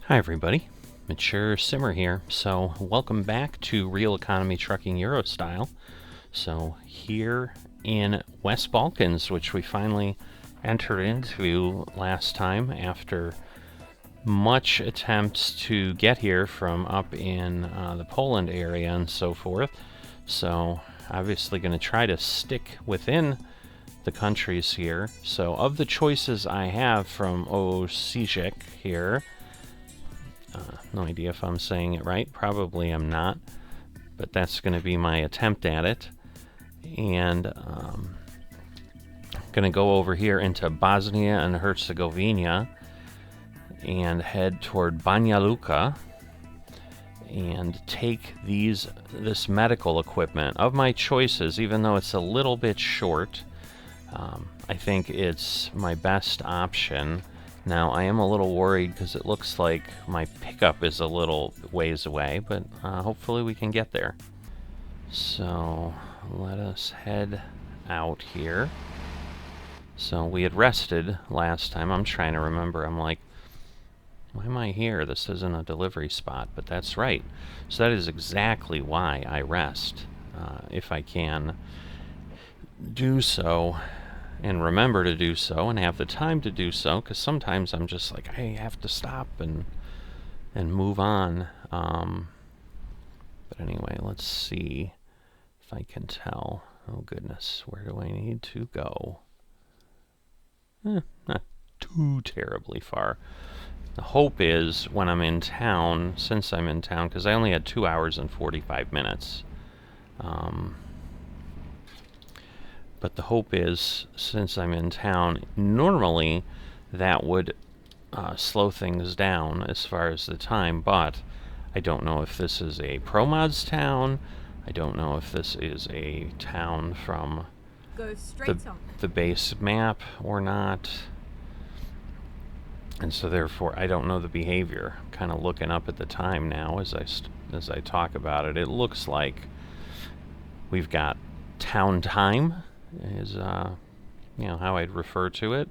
Hi everybody, Mature Simmer here. So welcome back to Real Economy Trucking Euro Style. So here in West Balkans, which we finally entered into last time after much attempts to get here from up in the Poland area and so forth. So obviously going to try to stick within the countries here. So of the choices I have from Osijek here, no idea if I'm saying it right. Probably I'm not. But that's going to be my attempt at it. And going to go over here into Bosnia and Herzegovina and head toward Banja Luka and take this medical equipment of my choices, even though it's a little bit short. I think it's my best option. Now, I am a little worried because it looks like my pickup is a little ways away, but hopefully we can get there. So, let us head out here. So, we had rested last time. I'm trying to remember. I'm like, why am I here? This isn't a delivery spot, but that's right. So that is exactly why I rest, if I can do so. And remember to do so and have the time to do so, because sometimes I'm just like, I have to stop and move on. But anyway, let's see if I can tell. Oh goodness, where do I need to go? Not too terribly far. The hope is when I'm in town, since I'm in town, because I only had 2 hours and 45 minutes. But the hope is, since I'm in town, normally that would slow things down as far as the time, but I don't know if this is a ProMods town. I don't know if this is a town from the base map or not. And so therefore, I don't know the behavior. I'm kind of looking up at the time now as I talk about it. It looks like we've got town time. Is how I'd refer to it.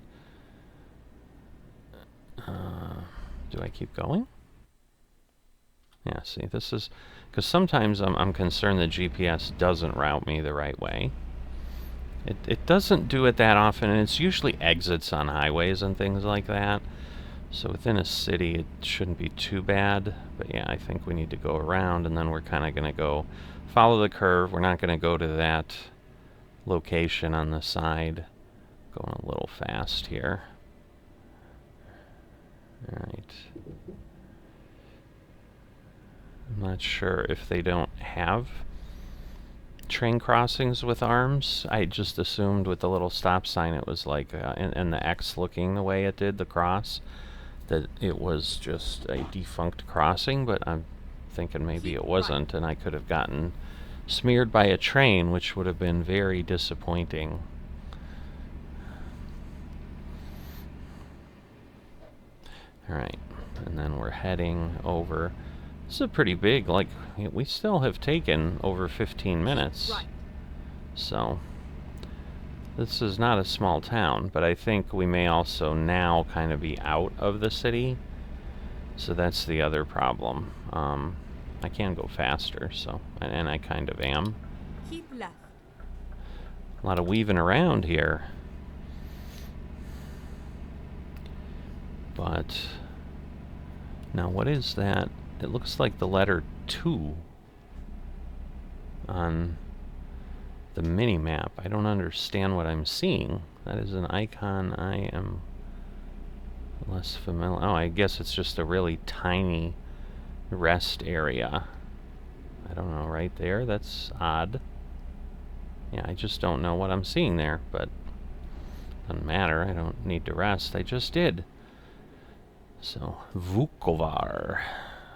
Do I keep going? Yeah, see, this is because sometimes I'm concerned the GPS doesn't route me the right way. It doesn't do it that often, and it's usually exits on highways and things like that. So within a city, it shouldn't be too bad. But yeah, I think we need to go around, and then we're kind of going to go follow the curve. We're not going to go to that location on the side. Going a little fast here. Alright. I'm not sure if they don't have train crossings with arms. I just assumed with the little stop sign it was like, and the X looking the way it did, the cross, that it was just a defunct crossing, but I'm thinking maybe it wasn't, and I could have gotten smeared by a train, which would have been very disappointing. Alright, and then we're heading over. This is a pretty big, like, we still have taken over 15 minutes. So, this is not a small town, but I think we may also now kind of be out of the city. So that's the other problem. I can go faster, so, and I kind of am. Keep left. A lot of weaving around here. But, now what is that? It looks like the letter 2 on the mini-map. I don't understand what I'm seeing. That is an icon I am less familiar. Oh, I guess it's just a really tiny rest area. I don't know, right there? That's odd. Yeah, I just don't know what I'm seeing there, but doesn't matter. I don't need to rest. I just did. So, Vukovar.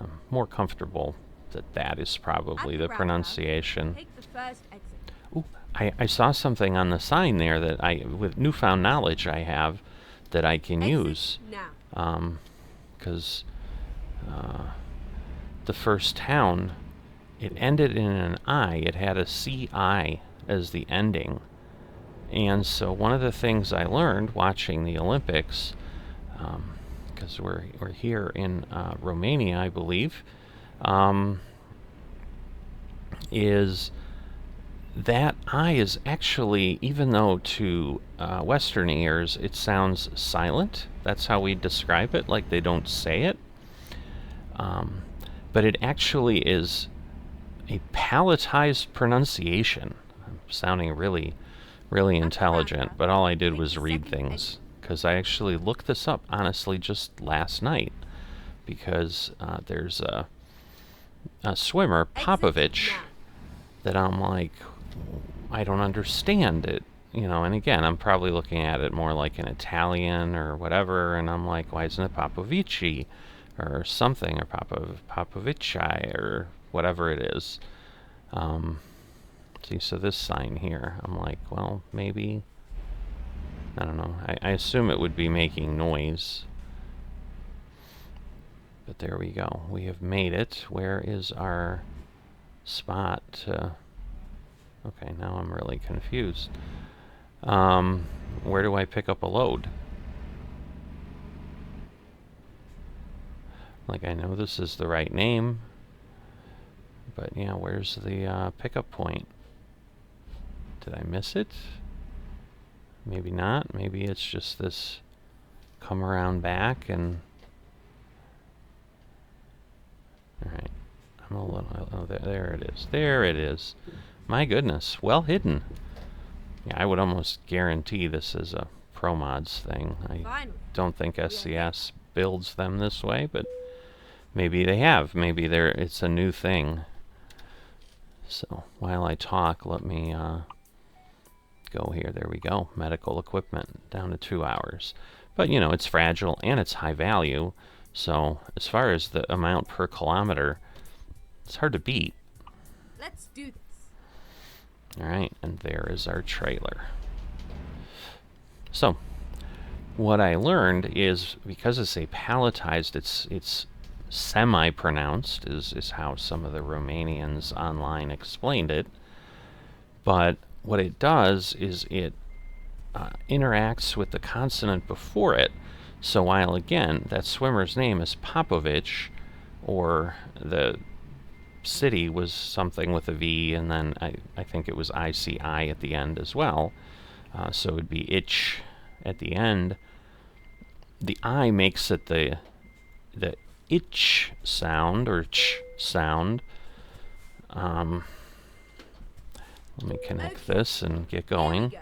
I'm more comfortable that is probably the pronunciation. Take the first exit. Ooh, I saw something on the sign there that with newfound knowledge I have, that I can use. Now. Because the first town, it ended in an I. It had a CI as the ending. And so one of the things I learned watching the Olympics, because we're here in Romania, I believe, is that I is actually, even though to Western ears it sounds silent, that's how we describe it, like they don't say it, but it actually is a palatized pronunciation. I'm sounding really, really intelligent, but all I did was read things, because I actually looked this up, honestly, just last night, because there's a swimmer, Popovich, that I'm like, I don't understand it, you know, and again, I'm probably looking at it more like an Italian or whatever, and I'm like, why isn't it Popovici or something, or Popovici or whatever it is. See, so this sign here, I'm like, well, maybe, I don't know, I assume it would be making noise. But there we go, we have made it. Where is our spot to... Okay, now I'm really confused. Where do I pick up a load? Like, I know this is the right name, but yeah, where's the pickup point? Did I miss it? Maybe not. Maybe it's just this come around back and... Alright. I'm a little... Oh, there it is. There it is. My goodness. Well hidden. Yeah, I would almost guarantee this is a ProMods thing. I don't think SCS builds them this way, but maybe they have. Maybe it's a new thing. So, while I talk, let me go here. There we go. Medical equipment, down to 2 hours. But, you know, it's fragile and it's high value. So, as far as the amount per kilometer, it's hard to beat. Let's do this. Alright, and there is our trailer. So, what I learned is, because it's a palatized, it's semi-pronounced, is how some of the Romanians online explained it. But what it does is it interacts with the consonant before it. So while, again, that swimmer's name is Popovich, or the city was something with a V, and then I think it was ICI at the end as well. So it would be itch at the end. The I makes it the itch sound, or ch sound. Let me connect this and get going.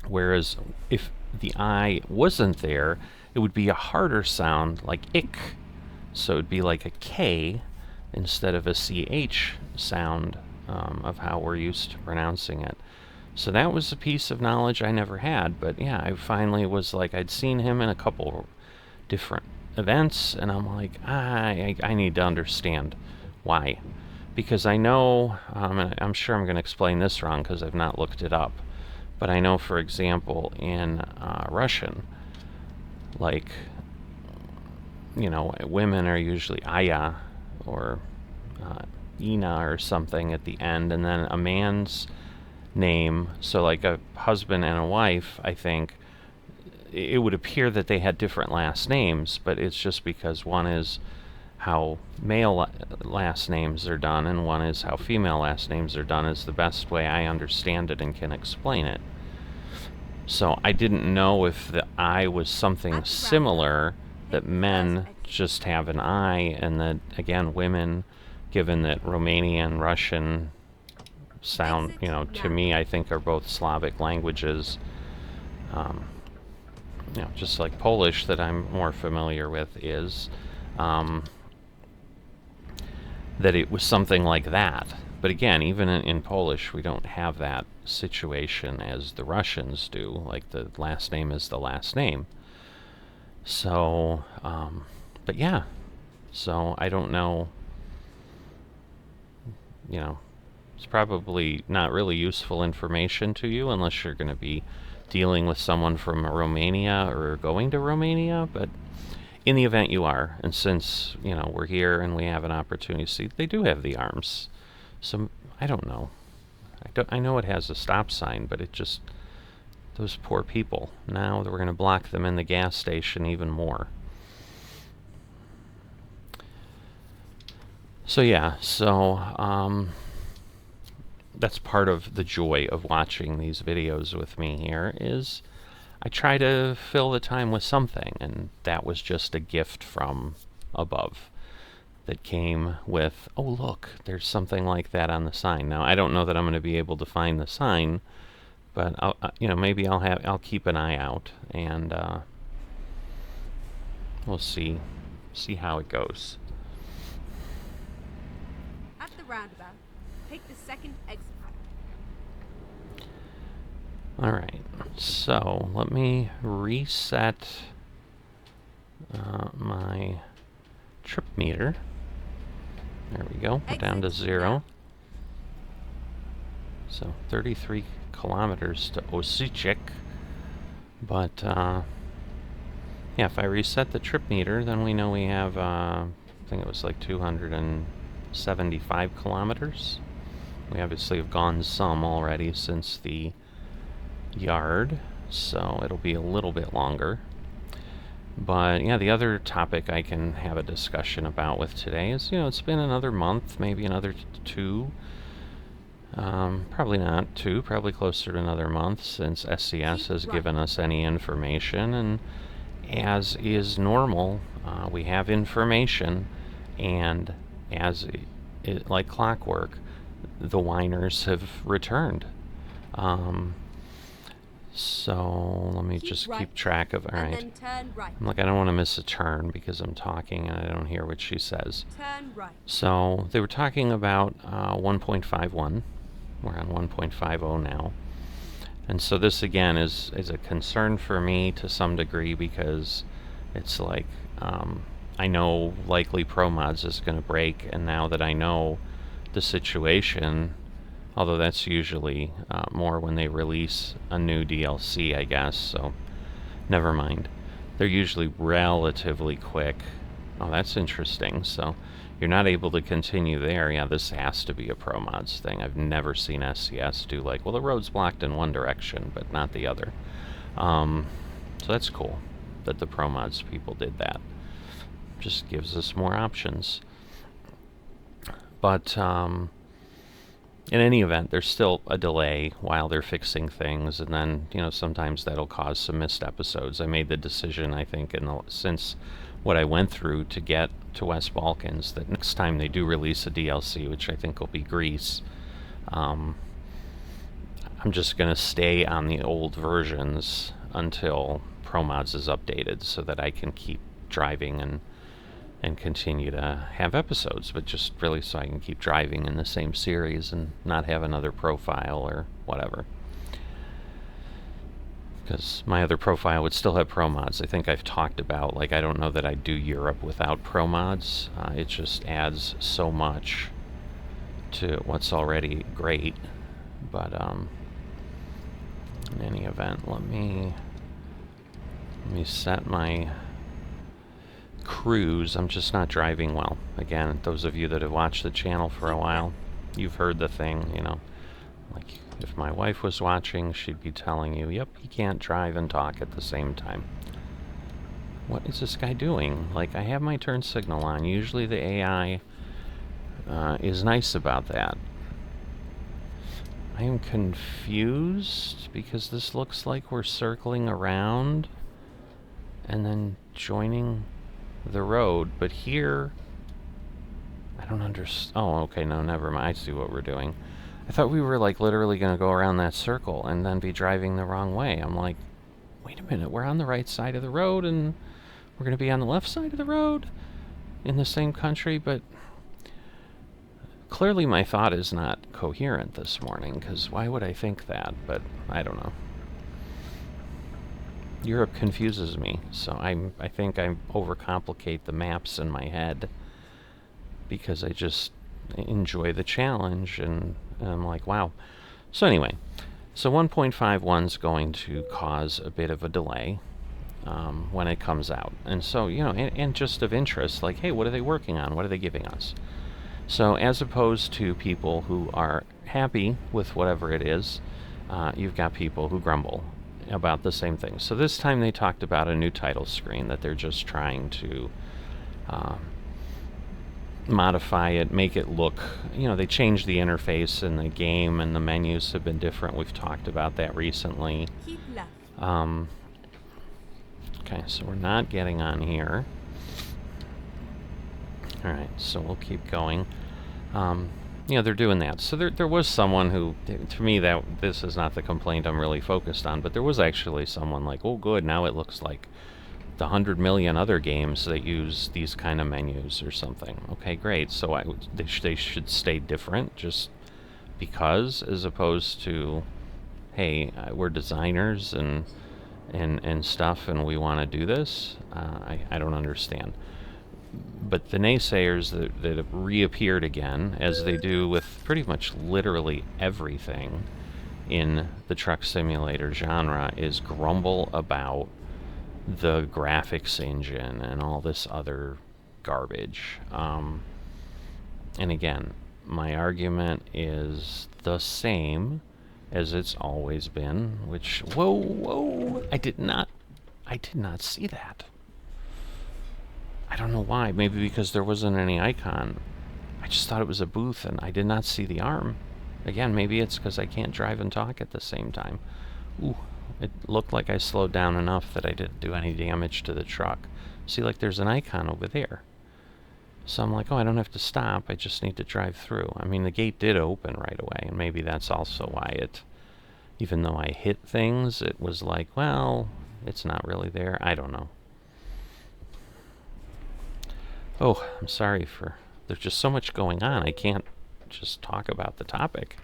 Whereas if the I wasn't there, it would be a harder sound, like ick. So it'd be like a K instead of a CH sound of how we're used to pronouncing it. So that was a piece of knowledge I never had. But yeah, I finally was like, I'd seen him in a couple different events, and I'm like, I need to understand why. Because I know, and I'm sure I'm going to explain this wrong because I've not looked it up, but I know, for example, in Russian, like, you know, women are usually Aya or Ina or something at the end, and then a man's name, so like a husband and a wife, I think, it would appear that they had different last names, but it's just because one is how male last names are done and one is how female last names are done, is the best way I understand it and can explain it. So I didn't know if the I was something similar, that men just have an I, and that, again, women, given that Romanian, Russian sound, you know, to me, I think are both Slavic languages, you know, just like Polish that I'm more familiar with is, that it was something like that. But again, even in Polish, we don't have that situation as the Russians do, like the last name is the last name. So, but yeah, so I don't know, you know, it's probably not really useful information to you unless you're going to be dealing with someone from Romania or going to Romania, but in the event you are, and since, you know, we're here and we have an opportunity to see, they do have the arms. So, I don't know. I know it has a stop sign, but it just Those poor people. Now that we're going to block them in the gas station even more. So yeah, that's part of the joy of watching these videos with me here is I try to fill the time with something, and that was just a gift from above that came with, oh look, there's something like that on the sign. Now I don't know that I'm going to be able to find the sign, but maybe I'll keep an eye out, and we'll see how it goes. At the roundabout, take the second exit. All right, so let me reset my trip meter. There we go. We're down to 0. So 33 kilometers to Osijek. But yeah, if I reset the trip meter, then we know we have I think it was like 275 kilometers. We obviously have gone some already since the yard, so it'll be a little bit longer. But yeah, the other topic I can have a discussion about with today is, it's been another month, maybe another 2. Probably not 2, probably closer to another month since SCS has given us any information. And as is normal, we have information, and as like clockwork, the WHINERS have returned. So let me just keep track of. All right. Then turn right. I'm like, I don't want to miss a turn because I'm talking and I don't hear what she says. Turn right. So they were talking about 1.51. We're on 1.50 now. And so this again is a concern for me to some degree, because it's like I know likely ProMods is going to break, and now that I know the situation, although that's usually more when they release a new DLC, I guess, so never mind. They're usually relatively quick. Oh, that's interesting. So you're not able to continue there. Yeah, this has to be a ProMods thing. I've never seen SCS do like, well, the road's blocked in one direction, but not the other. So that's cool that the ProMods people did that. Just gives us more options. But in any event, there's still a delay while they're fixing things, and then, sometimes that'll cause some missed episodes. I made the decision, I think, since what I went through to get to West Balkans, that next time they do release a DLC, which I think will be Greece, I'm just going to stay on the old versions until ProMods is updated, so that I can keep driving and continue to have episodes, but just really so I can keep driving in the same series and not have another profile or whatever. Because my other profile would still have ProMods. I think I've talked about, like, I don't know that I'd do Europe without ProMods. It just adds so much to what's already great. But in any event, let me set my cruise. I'm just not driving well. Again, those of you that have watched the channel for a while, you've heard the thing, like if my wife was watching, she'd be telling you, yep, you can't drive and talk at the same time. What is this guy doing? Like, I have my turn signal on. Usually the AI is nice about that. I am confused because this looks like we're circling around and then joining the road, but here I don't understand. Oh, okay, no, never mind. I see what we're doing. I thought we were like literally going to go around that circle and then be driving the wrong way. I'm like, wait a minute, we're on the right side of the road and we're going to be on the left side of the road in the same country. But clearly my thought is not coherent this morning, because why would I think that? But I don't know. Europe confuses me, so I think I overcomplicate the maps in my head because I just enjoy the challenge, and I'm like, wow. So anyway, so 1.51 is going to cause a bit of a delay when it comes out. And so, and just of interest, like, hey, what are they working on? What are they giving us? So as opposed to people who are happy with whatever it is, you've got people who grumble. about the same thing. So this time they talked about a new title screen that they're just trying to modify it, make it look, they changed the interface in the game and the menus have been different. We've talked about that recently. Keep left. Okay, so we're not getting on here. Alright, so we'll keep going. They're doing that. So there was someone who, to me, this is not the complaint I'm really focused on, but there was actually someone like, oh good, now it looks like the 100 million other games that use these kind of menus or something. Okay, great. So they should stay different just because, as opposed to, hey, we're designers and stuff, and we want to do this. I don't understand. But the naysayers that have reappeared again, as they do with pretty much literally everything in the truck simulator genre, is grumble about the graphics engine and all this other garbage. And again, my argument is the same as it's always been, which, whoa, I did not see that. I don't know why. Maybe because there wasn't any icon. I just thought it was a booth and I did not see the arm. Again, maybe it's because I can't drive and talk at the same time. Ooh, it looked like I slowed down enough that I didn't do any damage to the truck. See, like there's an icon over there. So I'm like, oh, I don't have to stop. I just need to drive through. I mean, the gate did open right away, and maybe that's also why it, even though I hit things, it was like, well, it's not really there. I don't know. Oh, I'm sorry for... There's just so much going on. I can't just talk about the topic.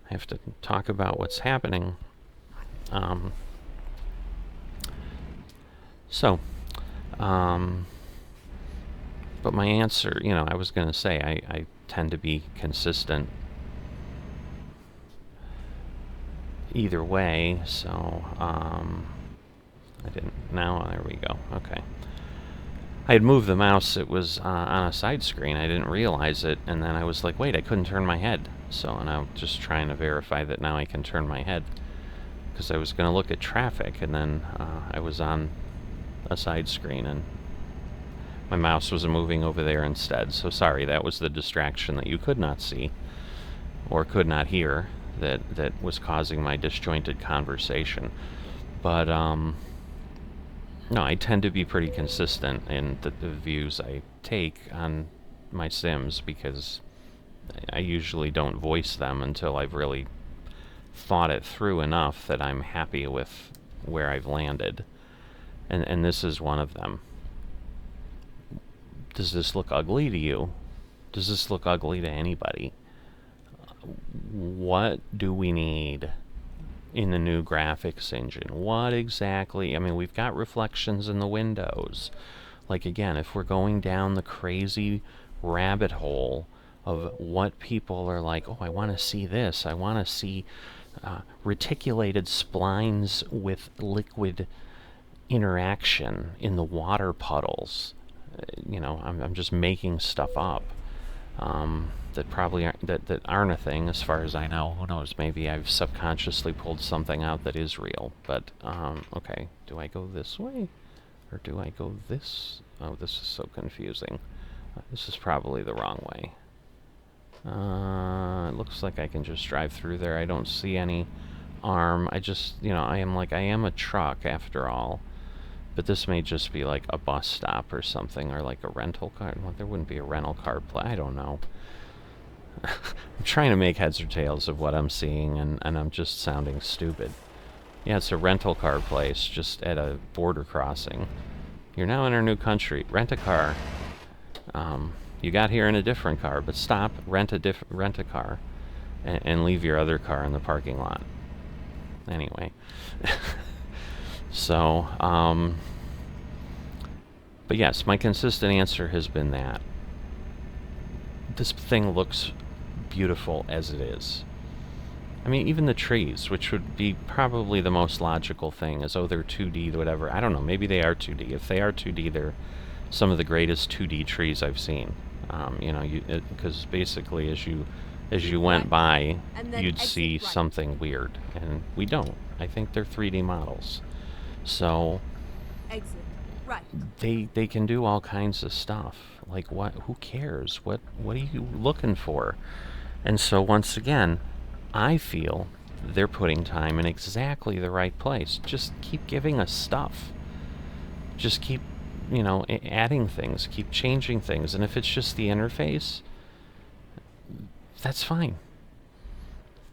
I have to talk about what's happening. But my answer, I was going to say I tend to be consistent either way, so I didn't... Now, there we go. Okay. I had moved the mouse. It was on a side screen. I didn't realize it, and then I was like, wait, I couldn't turn my head. So, and I'm just trying to verify that now I can turn my head, because I was going to look at traffic, and then I was on a side screen, and my mouse was moving over there instead. So sorry, that was the distraction that you could not see or could not hear that was causing my disjointed conversation. But no, I tend to be pretty consistent in the views I take on my Sims, because I usually don't voice them until I've really thought it through enough that I'm happy with where I've landed. And this is one of them. Does this look ugly to you? Does this look ugly to anybody? What do we need in the new graphics engine? What exactly? I mean, we've got reflections in the windows. Like, again, if we're going down the crazy rabbit hole of what people are like, oh, I want to see this. I want to see reticulated splines with liquid interaction in the water puddles. I'm just making stuff up that probably that aren't a thing as far as I know. Who knows? Maybe I've subconsciously pulled something out that is real. But okay, do I go this way or do I go this? Oh, this is so confusing. This is probably the wrong way. It looks like I can just drive through there. I don't see any arm. I just, I am a truck after all. But this may just be like a bus stop or something, or like a rental car. Well, there wouldn't be a rental car play. I don't know. I'm trying to make heads or tails of what I'm seeing, and I'm just sounding stupid. Yeah, it's a rental car place just at a border crossing. You're now in our new country. Rent a car. You got here in a different car, but stop, rent a car, and leave your other car in the parking lot. Anyway. So, but yes, my consistent answer has been that this thing looks beautiful as it is. I mean, even the trees, which would be probably the most logical thing, is, oh, they're 2D, whatever. I don't know, maybe they are 2D. If they are 2D, they're some of the greatest 2D trees I've seen. Because basically as you went by, you'd see something weird, and we don't. I think they're 3D models. So Exit. Right. they can do all kinds of stuff. Like, what? Who cares? What are you looking for? And so once again, I feel they're putting time in exactly the right place. Just keep giving us stuff. Just keep, adding things, keep changing things. And if it's just the interface, that's fine.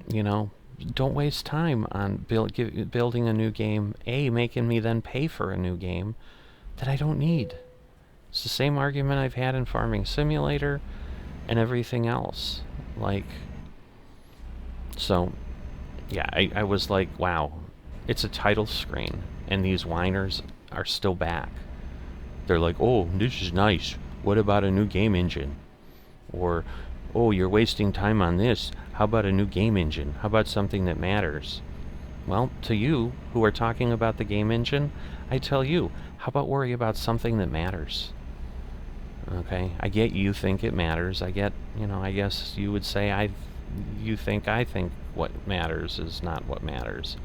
Don't waste time on building a new game, making me then pay for a new game that I don't need. It's the same argument I've had in Farming Simulator and everything else. So, yeah, I was like, wow, it's a title screen, and these whiners are still back. They're like, oh, this is nice. What about a new game engine? Or, oh, you're wasting time on this. How about a new game engine? How about something that matters? Well, to you, who are talking about the game engine, I tell you, how about worry about something that matters? Okay, I get you think it matters. I get, I guess you would say I think what matters is not what matters.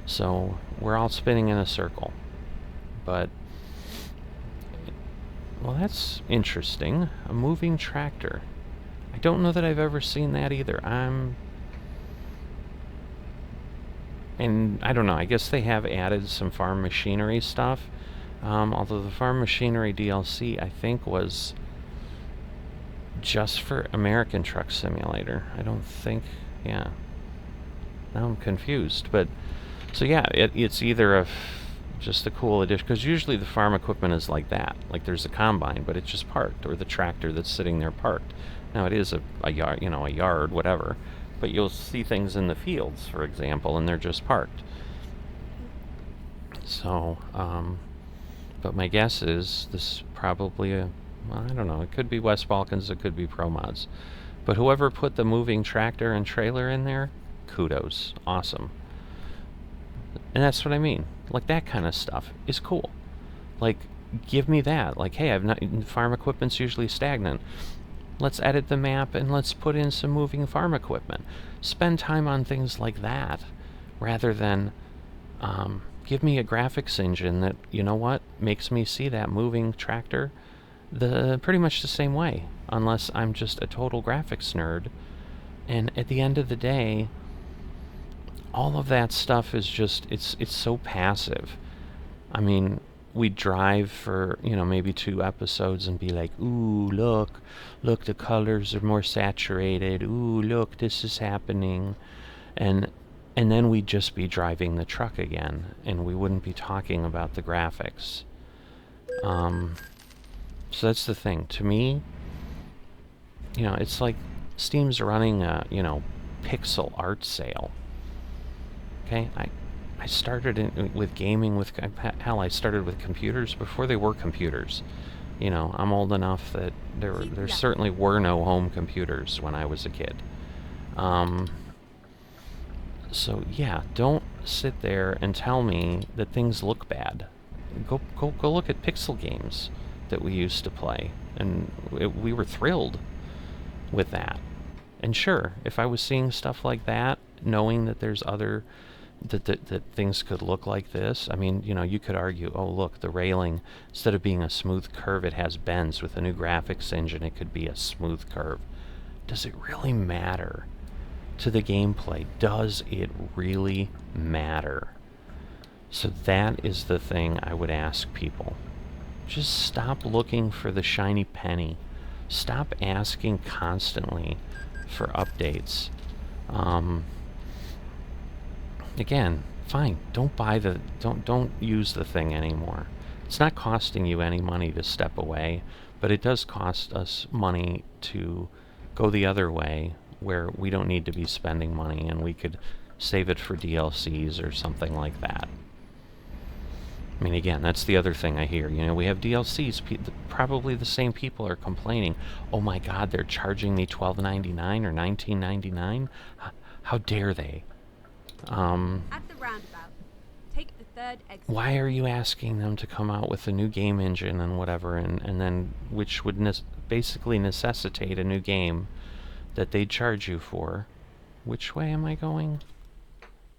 So we're all spinning in a circle. But, well, that's interesting. A moving tractor. I don't know that I've ever seen that either. And I don't know, I guess they have added some farm machinery stuff. Although the farm machinery DLC, I think, was just for American Truck Simulator. I don't think, yeah. Now I'm confused. But, so yeah, it's either just a cool addition, because usually the farm equipment is like that. Like there's a combine, but it's just parked, or the tractor that's sitting there parked. Now it is a yard, a yard, whatever. But you'll see things in the fields, for example, and they're just parked. So, but my guess is this is probably I don't know, it could be West Balkans, it could be ProMods. But whoever put the moving tractor and trailer in there, kudos. Awesome. And that's what I mean. Like, that kind of stuff is cool. Like, give me that. Like, hey, farm equipment's usually stagnant. Let's edit the map and let's put in some moving farm equipment. Spend time on things like that rather than give me a graphics engine that, makes me see that moving tractor pretty much the same way, unless I'm just a total graphics nerd. And at the end of the day, all of that stuff is just, it's so passive. I mean, we'd drive for, maybe 2 episodes and be like, ooh, look, the colors are more saturated. Ooh, look, this is happening. And then we'd just be driving the truck again, and we wouldn't be talking about the graphics. So that's the thing. To me, it's like Steam's running a, pixel art sale. Okay, I started with gaming I started with computers before they were computers. I'm old enough that there certainly were no home computers when I was a kid. So yeah, don't sit there and tell me that things look bad. Go look at pixel games that we used to play, and we were thrilled with that. And sure, if I was seeing stuff like that, knowing that there's other that things could look like this. I mean, you could argue, oh look, the railing, instead of being a smooth curve, it has bends. With a new graphics engine, it could be a smooth curve. Does it really matter to the gameplay? Does it really matter? So that is the thing I would ask people. Just stop looking for the shiny penny. Stop asking constantly for updates. Again, fine. Don't use the thing anymore. It's not costing you any money to step away, but it does cost us money to go the other way, where we don't need to be spending money and we could save it for DLCs or something like that. I mean, again, that's the other thing I hear. We have DLCs. Probably the same people are complaining, oh my god, they're charging me $12.99 or $19.99? How dare they? At the roundabout, take the 3rd exit. Why are you asking them to come out with a new game engine and whatever, and then, which would basically necessitate a new game that they'd charge you for? Which way am I going?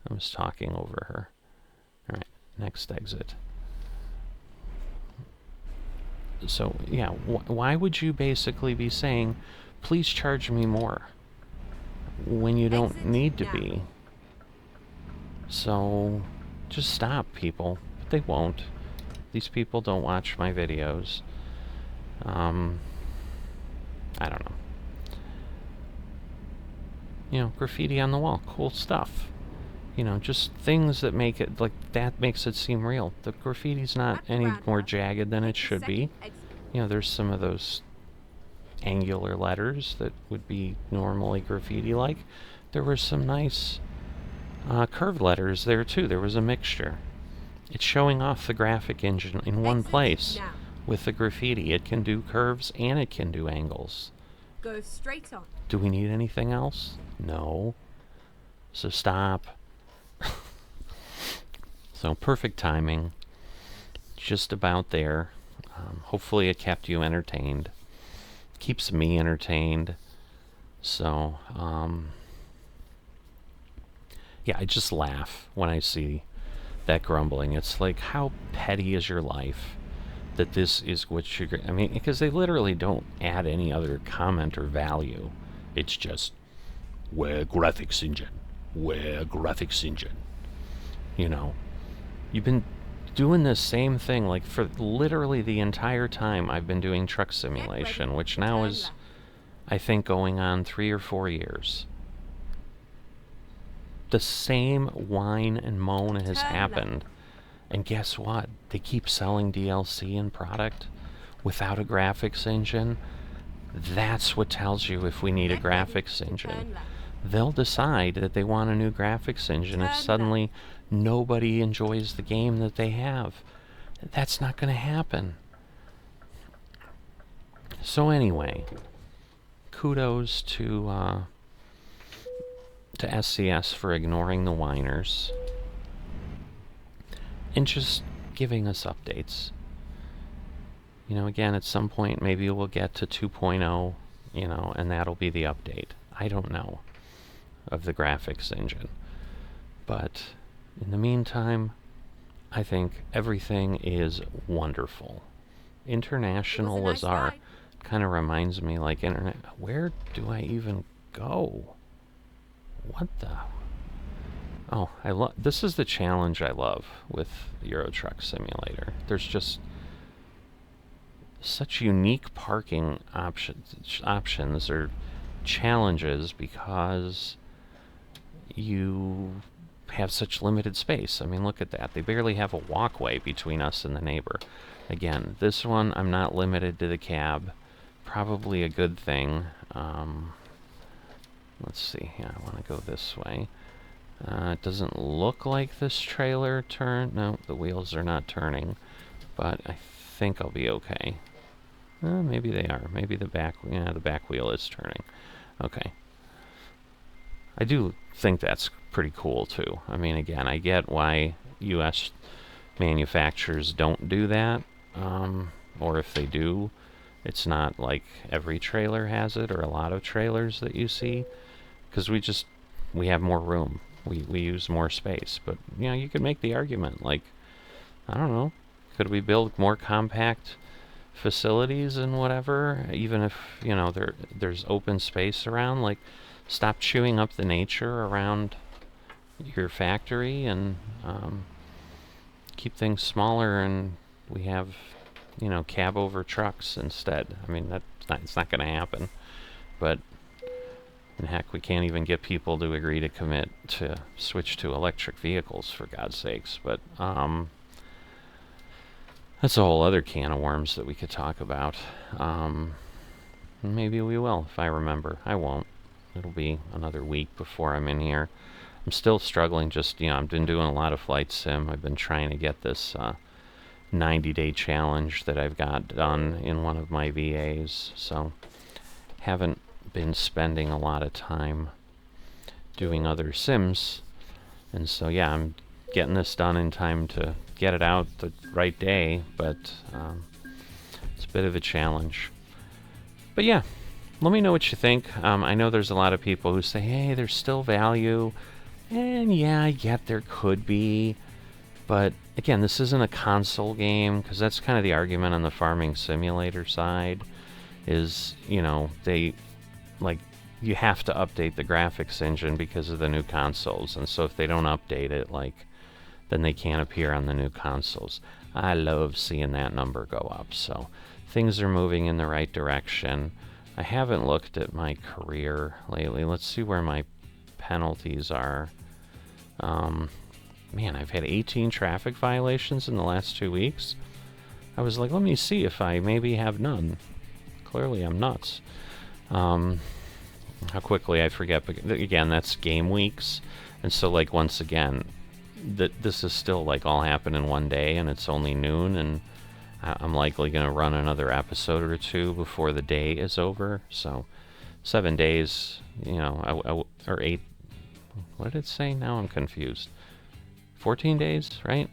I was talking over her. Alright, next exit. So, yeah, why would you basically be saying, please charge me more, when you don't Exit need to now. be? So, just stop, people. But they won't. These people don't watch my videos. I don't know. You know, graffiti on the wall. Cool stuff. You know, just things that make it, like, that makes it seem real. The graffiti's not At the any more roundabout, jagged than it take the should be. second exit. You know, there's some of those angular letters that would be normally graffiti-like. There were some nice curved letters there, too. There was a mixture. It's showing off the graphic engine in one Exit place. now. With the graffiti, it can do curves and it can do angles. Go straight on. Do we need anything else? No. So stop. So perfect timing. Just about there. Hopefully it kept you entertained. Keeps me entertained. So, yeah, I just laugh when I see that grumbling. It's like, how petty is your life that this is what you're... I mean, because they literally don't add any other comment or value. It's just, where graphics engine? Where graphics engine? You know, you've been doing the same thing, like, for literally the entire time I've been doing Truck Simulation, which now is, I think, going on 3 or 4 years. The same whine and moan has happened. And guess what? They keep selling DLC and product without a graphics engine. That's what tells you if we need a graphics engine. They'll decide that they want a new graphics engine if suddenly nobody enjoys the game that they have. That's not going to happen. So anyway, kudos to SCS for ignoring the whiners and just giving us updates. You know, again, at some point maybe we'll get to 2.0, you know, and that'll be the update. I don't know, of the graphics engine. But in the meantime, I think everything is wonderful. International nice Lazar ride. kind of reminds me, like, internet. Where do I even go? What the? Oh, this is the challenge I love with Euro Truck Simulator. There's just such unique parking options or challenges because you have such limited space. I mean, look at that. They barely have a walkway between us and the neighbor. Again, this one, I'm not limited to the cab. Probably a good thing. Let's see. Yeah, I want to go this way. It doesn't look like this trailer turned. No, the wheels are not turning. But I think I'll be okay. Maybe they are. Maybe the back wheel is turning. Okay. I do think that's pretty cool, too. I mean, again, I get why U.S. manufacturers don't do that. Or if they do, it's not like every trailer has it, or a lot of trailers that you see. Because we have more room. We use more space. But, you know, you could make the argument, like, I don't know, could we build more compact facilities and whatever, even if, you know, there's open space around? Like, stop chewing up the nature around your factory and keep things smaller, and we have, you know, cab over trucks instead. I mean, it's not going to happen. But, and heck, we can't even get people to agree to commit to switch to electric vehicles, for God's sakes. But that's a whole other can of worms that we could talk about. Maybe we will, if I remember. I won't. It'll be another week before I'm in here. I'm still struggling. Just, you know, I've been doing a lot of flight sim. I've been trying to get this 90-day challenge that I've got done in one of my VAs. So, haven't been spending a lot of time doing other sims. And so, yeah, I'm getting this done in time to get it out the right day. But it's a bit of a challenge. But yeah, let me know what you think. I know there's a lot of people who say, hey, there's still value. And yeah, I get there could be, but again, this isn't a console game, because that's kind of the argument on the farming simulator side, is, you know, they, like, you have to update the graphics engine because of the new consoles, and so if they don't update it, like, then they can't appear on the new consoles. I love seeing that number go up, so things are moving in the right direction. I haven't looked at my career lately. Let's see where my penalties are. Man, I've had 18 traffic violations in the last 2 weeks. I was like, let me see if I maybe have none. Clearly I'm nuts. How quickly I forget, but again, that's game weeks, and so, like, once again, this is still, like, all happened in one day, and it's only noon, and I'm likely going to run another episode or two before the day is over, so 7 days, you know, or 8, what did it say? Now I'm confused. 14 days, right?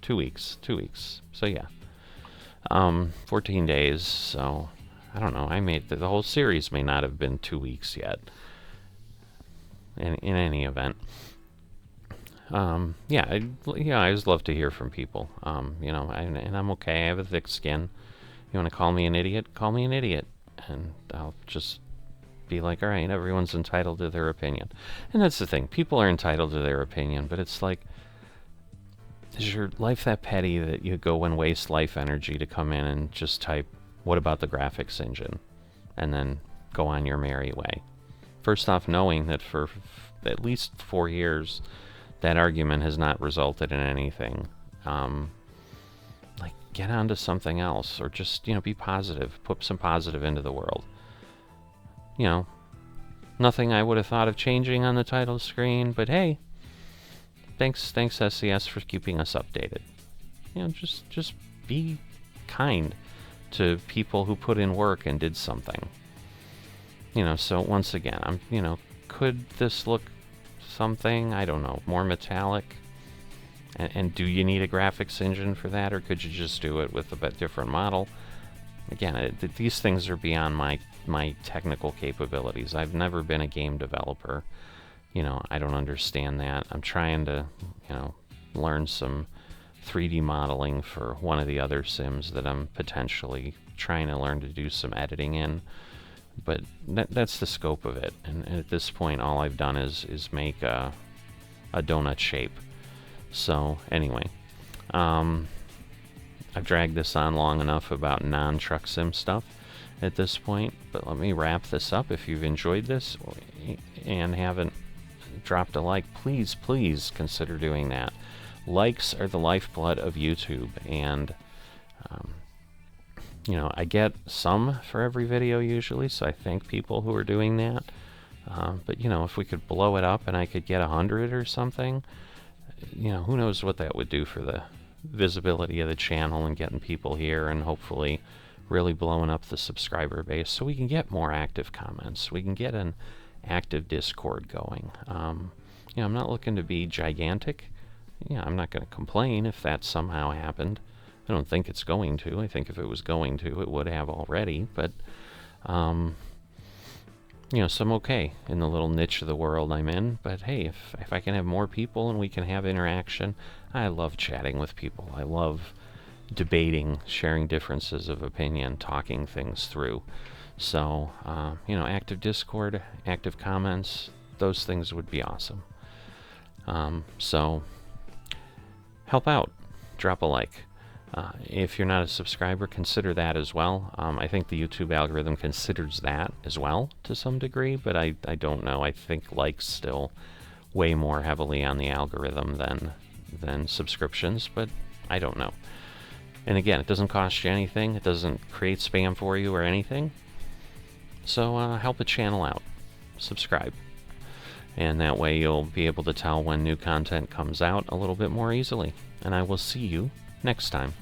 2 weeks, so yeah. 14 days, so I don't know, I made the whole series may not have been 2 weeks yet. In any event. Yeah, I always love to hear from people. You know, and I'm okay. I have a thick skin. You want to call me an idiot? Call me an idiot, and I'll just be like, all right, everyone's entitled to their opinion. And that's the thing. People are entitled to their opinion, but it's like, is your life that petty that you go and waste life energy to come in and just type, what about the graphics engine? And then go on your merry way. First off, knowing that for at least 4 years, that argument has not resulted in anything. Like, get on to something else, or just, you know, be positive. Put some positive into the world. You know, nothing I would have thought of changing on the title screen, but hey, thanks SCS for keeping us updated. You know, just be kind to people who put in work and did something. You know, so once again, you know, could this look something, I don't know, more metallic? And do you need a graphics engine for that, or could you just do it with a bit different model? Again, these things are beyond my technical capabilities. I've never been a game developer. You know, I don't understand that. I'm trying to, you know, learn some 3D modeling for one of the other sims that I'm potentially trying to learn to do some editing in. But that's the scope of it. And at this point, all I've done is make a donut shape. So anyway, I've dragged this on long enough about non-truck sim stuff at this point, but let me wrap this up. If you've enjoyed this and haven't dropped a like, please consider doing that. Likes are the lifeblood of YouTube, and you know, I get some for every video usually, so I thank people who are doing that. But you know, if we could blow it up and I could get 100 or something, you know, who knows what that would do for the visibility of the channel and getting people here, and hopefully really blowing up the subscriber base so we can get more active comments. We can get an active Discord going. You know, I'm not looking to be gigantic. Yeah, I'm not going to complain if that somehow happened. I don't think it's going to. I think if it was going to, it would have already. But, you know, so I'm okay in the little niche of the world I'm in. But hey, if I can have more people and we can have interaction, I love chatting with people. I love debating, sharing differences of opinion, talking things through. So, you know, active Discord, active comments, those things would be awesome. So, help out. Drop a like. If you're not a subscriber, consider that as well. I think the YouTube algorithm considers that as well to some degree, but I don't know. I think likes still way more heavily on the algorithm than subscriptions, but I don't know. And again, it doesn't cost you anything. It doesn't create spam for you or anything. So help a channel out. Subscribe. And that way you'll be able to tell when new content comes out a little bit more easily. And I will see you next time.